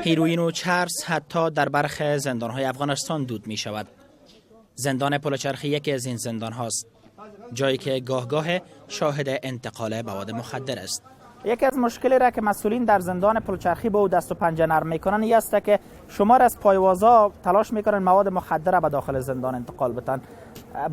هیروئین و چرس حتی در برخی زندان‌های افغانستان دود می‌شود. زندان پلچرخی یکی از این زندان هاست، جایی که گاه شاهد انتقال مواد مخدر است. یکی از مشکلی را که مسئولین در زندان پلچرخی با او دست و پنجه نرم میکنن این است که شمار از پایوازا تلاش میکنن مواد مخدر را به داخل زندان انتقال بدن.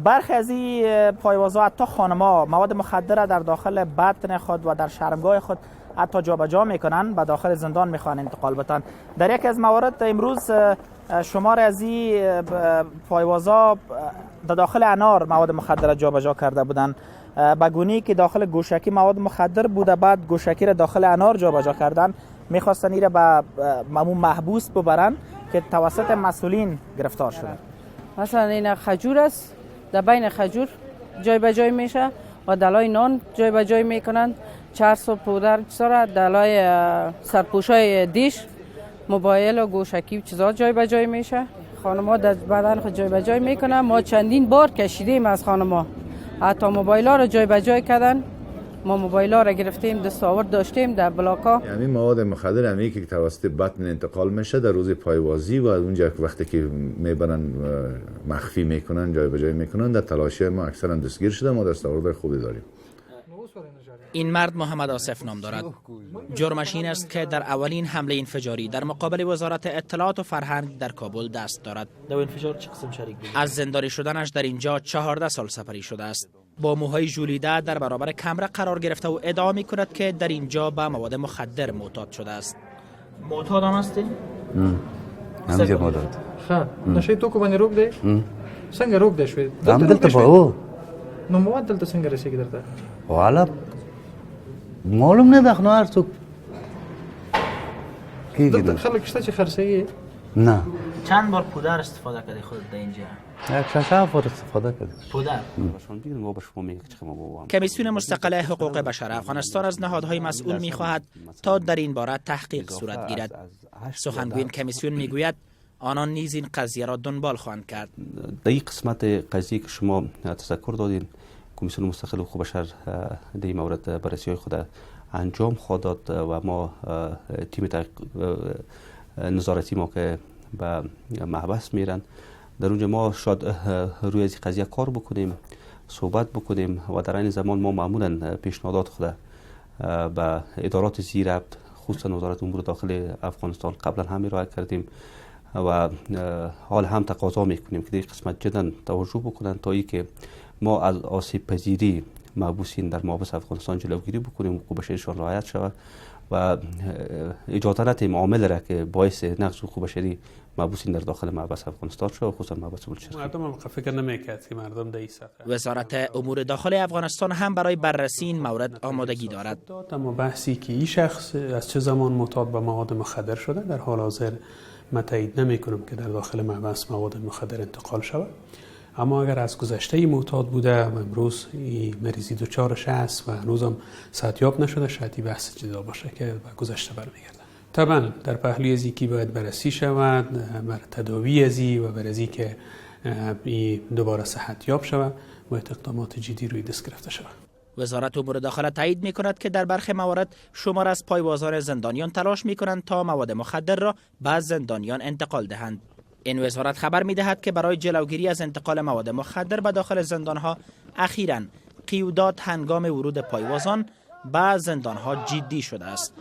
برخی از این پایوازا حتی خانم‌ها مواد مخدر را در داخل بطن خود و در شرمگاه خود حتی جابجا میکنن، به داخل زندان میخوان انتقال بدن. در یک از موارد امروز شمار از این پایوازا در داخل انار مواد مخدر جابجا کرده بودند، به گونه‌ای که داخل گوشکی مواد مخدر بوده، بعد گوشکی را داخل انار جابجا کردن، میخواستن این را به محبوس ببرن که توسط مسئولین گرفتار شده. مثلا این خجور است، در بین خجور جای به جای میشه و دلای نان جای به جای میکنند، چرس و پودر چیزا دلای سرپوشای دیش، موبایل و گوشکی و چیزا جای به جای میشه. خانم‌ها در بدن خود جای به جای میکنن. ما چندین بار کشیدیم از خانم‌ها، حتی موبایل‌ها رو جای به جای کردن. ما موبایل‌ها رو گرفتیم، دستاورد داشتیم در بلاک‌ها. یعنی مواد مخدر همی که توسط بطن انتقال میشه در روز پایوازی و اونجا وقتی که میبرن مخفی میکنن، جای به جای میکنن، در تلاش ما اکثرا دستگیر شده. ما دستاورد خوبی داریم. این مرد محمد آصف نام دارد. جرمش این است که در اولین حمله انفجاری در مقابل وزارت اطلاعات و فرهنگ در کابل دست دارد. در انفجار چه قسم شریک بود؟ از زندانی شدنش در اینجا 14 سال سپری شده است. با موهای ژولیده در برابر کمره قرار گرفته و ادعا می‌کند که در اینجا به مواد مخدر معتاد شده است. معتاد هم هستی؟ همینجا معتاد. خب نشه تو کو باندې روک دی؟ څنګه روک دی شوی؟ هم دلته به نو مواد دلته څنګه رسیږي درته؟ والا معلوم نه ده، نو هر څوک دلته خلک شته چې خرڅوي؟ نه. چند بار پودر استفاده کردی خودت در اینجا؟ یک 6 بار استفاده کردم. پودر؟ کمیسیون مستقل حقوق بشر افغانستان از نهادهای مسئول می‌خواهد تا در این باره تحقیق صورت گیرد. سخنگوی کمیسیون میگوید آنان نیز این قضیه را دنبال خواهند کرد. در این قسمت قضیه که شما تذکر دادین، کمیسیون مستقل حقوق بشر در این مورد بررسی خود انجام خواهد داد و ما تیم نظارتی ما که به محبس میرن در اونجا ما شاید روی از قضیه کار بکنیم، صحبت بکنیم و در این زمان ما معمولا پیشنهادات خود به ادارات زیر ربط خصوصا وزارت امور داخل افغانستان قبلا هم ارائه کردیم و حال هم تقاضا میکنیم که در قسمت جدا توجه بکنن تا ای که ما از آسیب پذیری محبوسین در محابس افغانستان جلوگیری بکنیم، حقوق بشریشان رعایت شود و اجازه ندهیم عامل را که باعث نقض حقوق بشری محبوسین در داخل محبس افغانستان شد، خصوصا محبس بلوچستان. مردم هم فکر نمی‌کرد که مردم در این سطح. وزارت امور داخل افغانستان هم برای بررسی این مورد آمادگی دارد. اما بحثی که این شخص از چه زمان معتاد به مواد مخدر شده در حال حاضر من تایید نمی‌کنم که در داخل محبس مواد مخدر انتقال شود. اما اگر از گذشته معتاد بوده و امروز این مریضی دچارش است و هنوزم صحتیاب نشده، شاید این بحث جدا باشه که به گذشته برمیگرده. طبعا در پهلوی از اینکه باید بررسی شود، بر تداوی از این و بر از اینکه این دوباره صحتیاب شود باید اقدامات جدی روی دست گرفته شود. وزارت امور داخل تایید می‌کند که در برخی موارد شمار از پایوازان زندانیان تلاش می‌کنند تا مواد مخدر را به زندانیان انتقال دهند. این وزارت خبر می‌دهد که برای جلوگیری از انتقال مواد مخدر به داخل زندان‌ها اخیراً قیودات هنگام ورود پایوازان به زندان‌ها جدی شده است.